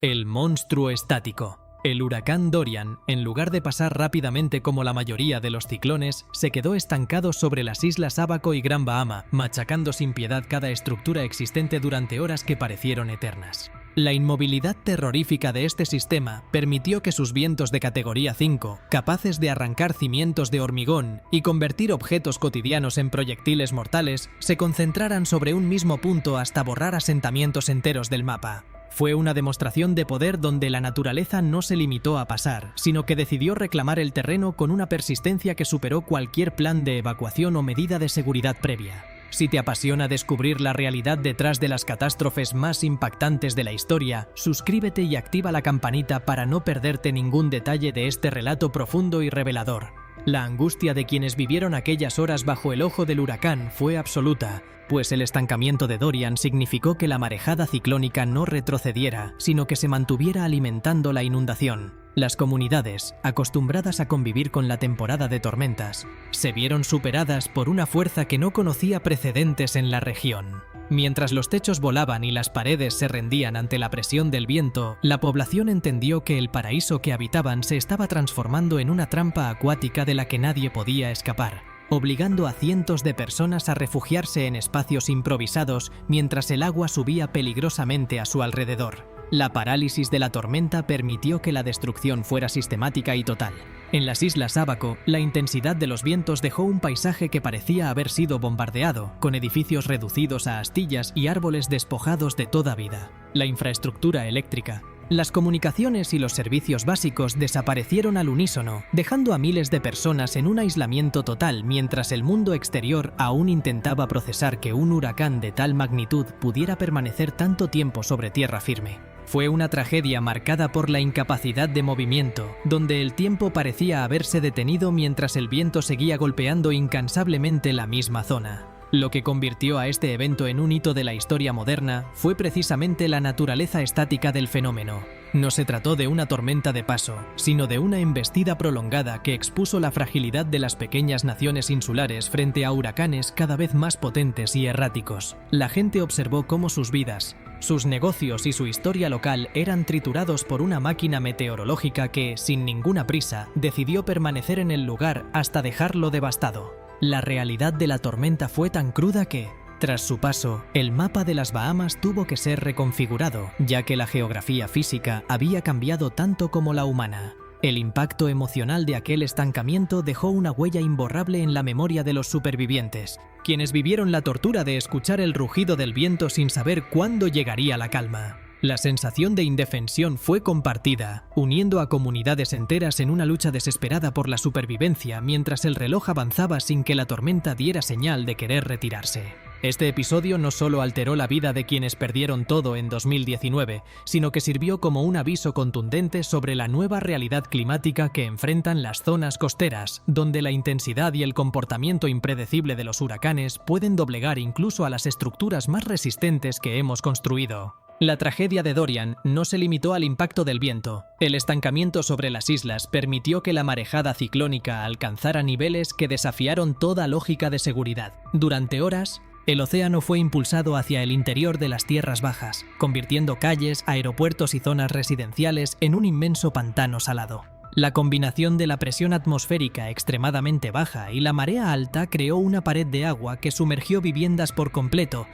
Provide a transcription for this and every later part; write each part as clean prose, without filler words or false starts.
El monstruo estático. El huracán Dorian, en lugar de pasar rápidamente como la mayoría de los ciclones, se quedó estancado sobre las islas Ábaco y Gran Bahama, machacando sin piedad cada estructura existente durante horas que parecieron eternas. La inmovilidad terrorífica de este sistema permitió que sus vientos de categoría 5, capaces de arrancar cimientos de hormigón y convertir objetos cotidianos en proyectiles mortales, se concentraran sobre un mismo punto hasta borrar asentamientos enteros del mapa. Fue una demostración de poder donde la naturaleza no se limitó a pasar, sino que decidió reclamar el terreno con una persistencia que superó cualquier plan de evacuación o medida de seguridad previa. Si te apasiona descubrir la realidad detrás de las catástrofes más impactantes de la historia, suscríbete y activa la campanita para no perderte ningún detalle de este relato profundo y revelador. La angustia de quienes vivieron aquellas horas bajo el ojo del huracán fue absoluta, pues el estancamiento de Dorian significó que la marejada ciclónica no retrocediera, sino que se mantuviera alimentando la inundación. Las comunidades, acostumbradas a convivir con la temporada de tormentas, se vieron superadas por una fuerza que no conocía precedentes en la región. Mientras los techos volaban y las paredes se rendían ante la presión del viento, la población entendió que el paraíso que habitaban se estaba transformando en una trampa acuática de la que nadie podía escapar, obligando a cientos de personas a refugiarse en espacios improvisados mientras el agua subía peligrosamente a su alrededor. La parálisis de la tormenta permitió que la destrucción fuera sistemática y total. En las islas Ábaco, la intensidad de los vientos dejó un paisaje que parecía haber sido bombardeado, con edificios reducidos a astillas y árboles despojados de toda vida. La infraestructura eléctrica, las comunicaciones y los servicios básicos desaparecieron al unísono, dejando a miles de personas en un aislamiento total mientras el mundo exterior aún intentaba procesar que un huracán de tal magnitud pudiera permanecer tanto tiempo sobre tierra firme. Fue una tragedia marcada por la incapacidad de movimiento, donde el tiempo parecía haberse detenido mientras el viento seguía golpeando incansablemente la misma zona. Lo que convirtió a este evento en un hito de la historia moderna fue precisamente la naturaleza estática del fenómeno. No se trató de una tormenta de paso, sino de una embestida prolongada que expuso la fragilidad de las pequeñas naciones insulares frente a huracanes cada vez más potentes y erráticos. La gente observó cómo sus vidas, sus negocios y su historia local eran triturados por una máquina meteorológica que, sin ninguna prisa, decidió permanecer en el lugar hasta dejarlo devastado. La realidad de la tormenta fue tan cruda que, tras su paso, el mapa de las Bahamas tuvo que ser reconfigurado, ya que la geografía física había cambiado tanto como la humana. El impacto emocional de aquel estancamiento dejó una huella imborrable en la memoria de los supervivientes, quienes vivieron la tortura de escuchar el rugido del viento sin saber cuándo llegaría la calma. La sensación de indefensión fue compartida, uniendo a comunidades enteras en una lucha desesperada por la supervivencia mientras el reloj avanzaba sin que la tormenta diera señal de querer retirarse. Este episodio no solo alteró la vida de quienes perdieron todo en 2019, sino que sirvió como un aviso contundente sobre la nueva realidad climática que enfrentan las zonas costeras, donde la intensidad y el comportamiento impredecible de los huracanes pueden doblegar incluso a las estructuras más resistentes que hemos construido. La tragedia de Dorian no se limitó al impacto del viento. El estancamiento sobre las islas permitió que la marejada ciclónica alcanzara niveles que desafiaron toda lógica de seguridad. Durante horas, el océano fue impulsado hacia el interior de las tierras bajas, convirtiendo calles, aeropuertos y zonas residenciales en un inmenso pantano salado. La combinación de la presión atmosférica extremadamente baja y la marea alta creó una pared de agua que sumergió viviendas por completo,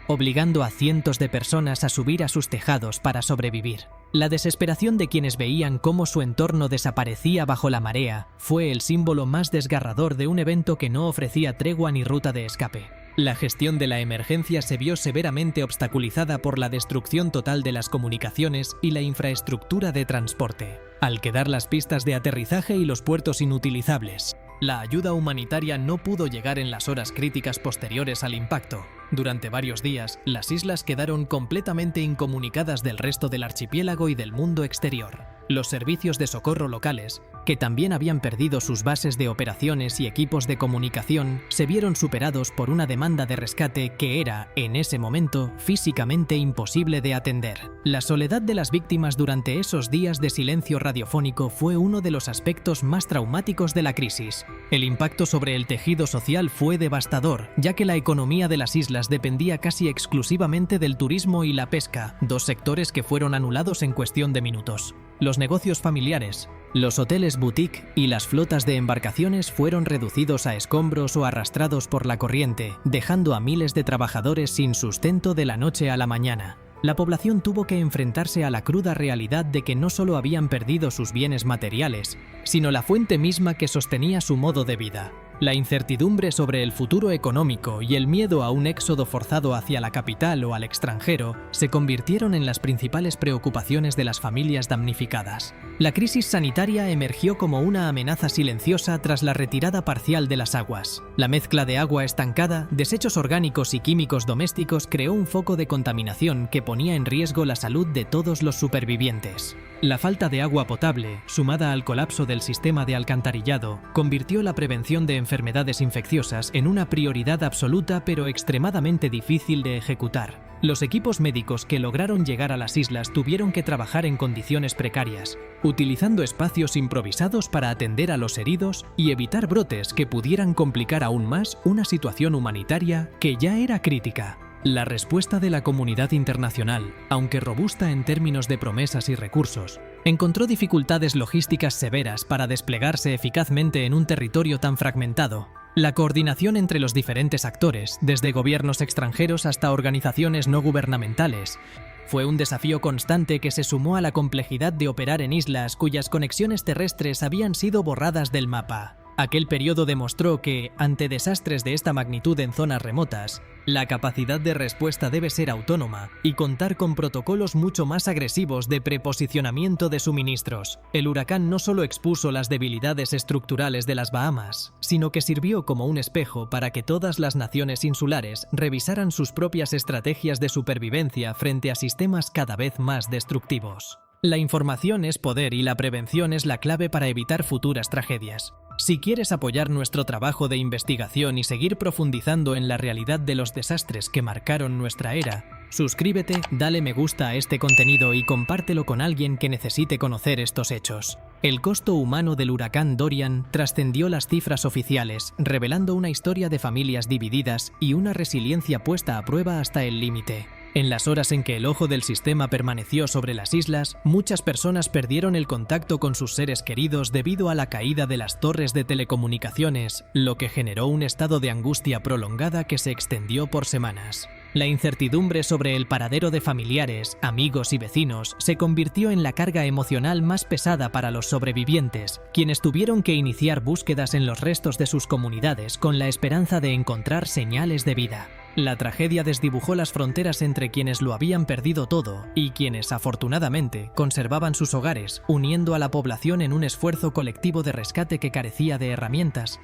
obligando a cientos de personas a subir a sus tejados para sobrevivir. La desesperación de quienes veían cómo su entorno desaparecía bajo la marea fue el símbolo más desgarrador de un evento que no ofrecía tregua ni ruta de escape. La gestión de la emergencia se vio severamente obstaculizada por la destrucción total de las comunicaciones y la infraestructura de transporte, al quedar las pistas de aterrizaje y los puertos inutilizables. La ayuda humanitaria no pudo llegar en las horas críticas posteriores al impacto. Durante varios días, las islas quedaron completamente incomunicadas del resto del archipiélago y del mundo exterior. Los servicios de socorro locales, que también habían perdido sus bases de operaciones y equipos de comunicación, se vieron superados por una demanda de rescate que era, en ese momento, físicamente imposible de atender. La soledad de las víctimas durante esos días de silencio radiofónico fue uno de los aspectos más traumáticos de la crisis. El impacto sobre el tejido social fue devastador, ya que la economía de las islas dependía casi exclusivamente del turismo y la pesca, dos sectores que fueron anulados en cuestión de minutos. Los negocios familiares, los hoteles boutique y las flotas de embarcaciones fueron reducidos a escombros o arrastrados por la corriente, dejando a miles de trabajadores sin sustento de la noche a la mañana. La población tuvo que enfrentarse a la cruda realidad de que no solo habían perdido sus bienes materiales, sino la fuente misma que sostenía su modo de vida. La incertidumbre sobre el futuro económico y el miedo a un éxodo forzado hacia la capital o al extranjero se convirtieron en las principales preocupaciones de las familias damnificadas. La crisis sanitaria emergió como una amenaza silenciosa tras la retirada parcial de las aguas. La mezcla de agua estancada, desechos orgánicos y químicos domésticos creó un foco de contaminación que ponía en riesgo la salud de todos los supervivientes. La falta de agua potable, sumada al colapso del sistema de alcantarillado, convirtió la prevención de enfermedades infecciosas en una prioridad absoluta pero extremadamente difícil de ejecutar. Los equipos médicos que lograron llegar a las islas tuvieron que trabajar en condiciones precarias, utilizando espacios improvisados para atender a los heridos y evitar brotes que pudieran complicar aún más una situación humanitaria que ya era crítica. La respuesta de la comunidad internacional, aunque robusta en términos de promesas y recursos, encontró dificultades logísticas severas para desplegarse eficazmente en un territorio tan fragmentado. La coordinación entre los diferentes actores, desde gobiernos extranjeros hasta organizaciones no gubernamentales, fue un desafío constante que se sumó a la complejidad de operar en islas cuyas conexiones terrestres habían sido borradas del mapa. Aquel periodo demostró que, ante desastres de esta magnitud en zonas remotas, la capacidad de respuesta debe ser autónoma y contar con protocolos mucho más agresivos de preposicionamiento de suministros. El huracán no solo expuso las debilidades estructurales de las Bahamas, sino que sirvió como un espejo para que todas las naciones insulares revisaran sus propias estrategias de supervivencia frente a sistemas cada vez más destructivos. La información es poder y la prevención es la clave para evitar futuras tragedias. Si quieres apoyar nuestro trabajo de investigación y seguir profundizando en la realidad de los desastres que marcaron nuestra era, suscríbete, dale me gusta a este contenido y compártelo con alguien que necesite conocer estos hechos. El costo humano del huracán Dorian trascendió las cifras oficiales, revelando una historia de familias divididas y una resiliencia puesta a prueba hasta el límite. En las horas en que el ojo del sistema permaneció sobre las islas, muchas personas perdieron el contacto con sus seres queridos debido a la caída de las torres de telecomunicaciones, lo que generó un estado de angustia prolongada que se extendió por semanas. La incertidumbre sobre el paradero de familiares, amigos y vecinos se convirtió en la carga emocional más pesada para los sobrevivientes, quienes tuvieron que iniciar búsquedas en los restos de sus comunidades con la esperanza de encontrar señales de vida. La tragedia desdibujó las fronteras entre quienes lo habían perdido todo y quienes, afortunadamente, conservaban sus hogares, uniendo a la población en un esfuerzo colectivo de rescate que carecía de herramientas,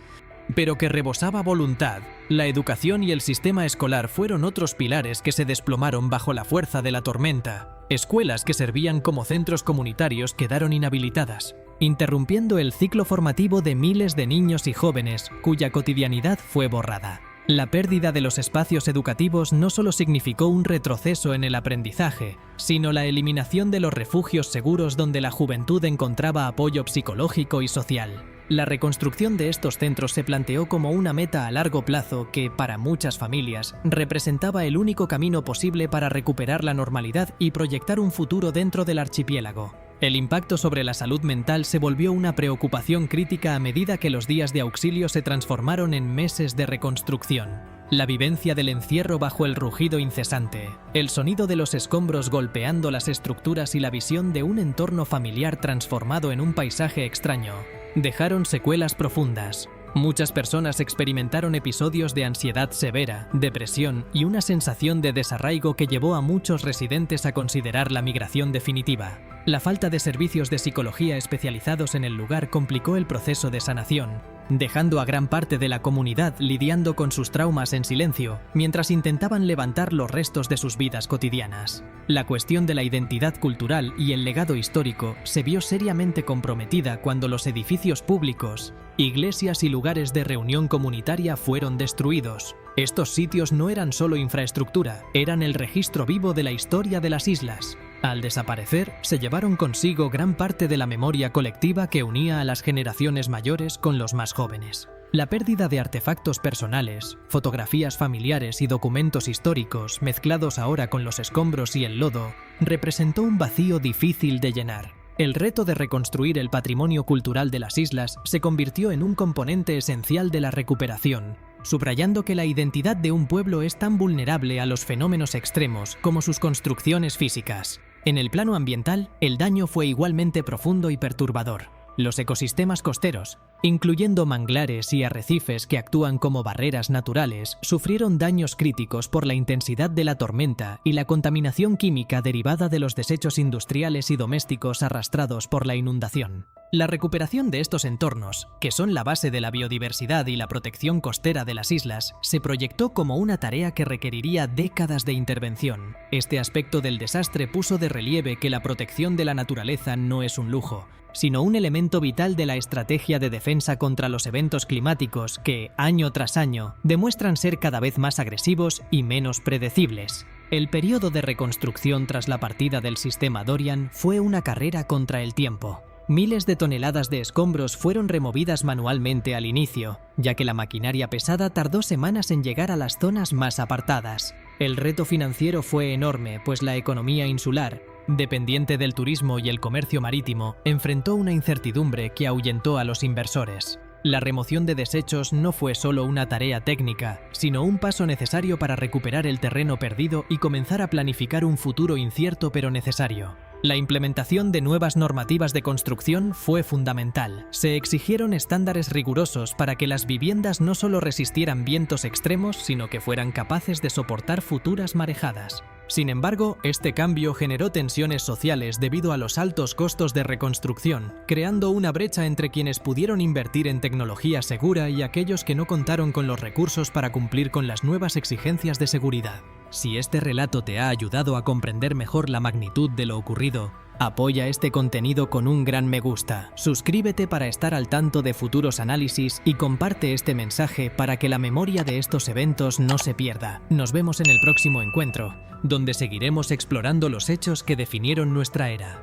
pero que rebosaba voluntad. La educación y el sistema escolar fueron otros pilares que se desplomaron bajo la fuerza de la tormenta. Escuelas que servían como centros comunitarios quedaron inhabilitadas, interrumpiendo el ciclo formativo de miles de niños y jóvenes cuya cotidianidad fue borrada. La pérdida de los espacios educativos no solo significó un retroceso en el aprendizaje, sino la eliminación de los refugios seguros donde la juventud encontraba apoyo psicológico y social. La reconstrucción de estos centros se planteó como una meta a largo plazo que, para muchas familias, representaba el único camino posible para recuperar la normalidad y proyectar un futuro dentro del archipiélago. El impacto sobre la salud mental se volvió una preocupación crítica a medida que los días de auxilio se transformaron en meses de reconstrucción. La vivencia del encierro bajo el rugido incesante, el sonido de los escombros golpeando las estructuras y la visión de un entorno familiar transformado en un paisaje extraño, dejaron secuelas profundas. Muchas personas experimentaron episodios de ansiedad severa, depresión y una sensación de desarraigo que llevó a muchos residentes a considerar la migración definitiva. La falta de servicios de psicología especializados en el lugar complicó el proceso de sanación, dejando a gran parte de la comunidad lidiando con sus traumas en silencio, mientras intentaban levantar los restos de sus vidas cotidianas. La cuestión de la identidad cultural y el legado histórico se vio seriamente comprometida cuando los edificios públicos, iglesias y lugares de reunión comunitaria fueron destruidos. Estos sitios no eran solo infraestructura, eran el registro vivo de la historia de las islas. Al desaparecer, se llevaron consigo gran parte de la memoria colectiva que unía a las generaciones mayores con los más jóvenes. La pérdida de artefactos personales, fotografías familiares y documentos históricos mezclados ahora con los escombros y el lodo, representó un vacío difícil de llenar. El reto de reconstruir el patrimonio cultural de las islas se convirtió en un componente esencial de la recuperación, subrayando que la identidad de un pueblo es tan vulnerable a los fenómenos extremos como sus construcciones físicas. En el plano ambiental, el daño fue igualmente profundo y perturbador. Los ecosistemas costeros, incluyendo manglares y arrecifes que actúan como barreras naturales, sufrieron daños críticos por la intensidad de la tormenta y la contaminación química derivada de los desechos industriales y domésticos arrastrados por la inundación. La recuperación de estos entornos, que son la base de la biodiversidad y la protección costera de las islas, se proyectó como una tarea que requeriría décadas de intervención. Este aspecto del desastre puso de relieve que la protección de la naturaleza no es un lujo, sino un elemento vital de la estrategia de defensa contra los eventos climáticos que, año tras año, demuestran ser cada vez más agresivos y menos predecibles. El periodo de reconstrucción tras la partida del sistema Dorian fue una carrera contra el tiempo. Miles de toneladas de escombros fueron removidas manualmente al inicio, ya que la maquinaria pesada tardó semanas en llegar a las zonas más apartadas. El reto financiero fue enorme, pues la economía insular, dependiente del turismo y el comercio marítimo, enfrentó una incertidumbre que ahuyentó a los inversores. La remoción de desechos no fue solo una tarea técnica, sino un paso necesario para recuperar el terreno perdido y comenzar a planificar un futuro incierto pero necesario. La implementación de nuevas normativas de construcción fue fundamental. Se exigieron estándares rigurosos para que las viviendas no solo resistieran vientos extremos, sino que fueran capaces de soportar futuras marejadas. Sin embargo, este cambio generó tensiones sociales debido a los altos costos de reconstrucción, creando una brecha entre quienes pudieron invertir en tecnología segura y aquellos que no contaron con los recursos para cumplir con las nuevas exigencias de seguridad. Si este relato te ha ayudado a comprender mejor la magnitud de lo ocurrido, apoya este contenido con un gran me gusta, suscríbete para estar al tanto de futuros análisis y comparte este mensaje para que la memoria de estos eventos no se pierda. Nos vemos en el próximo encuentro, donde seguiremos explorando los hechos que definieron nuestra era.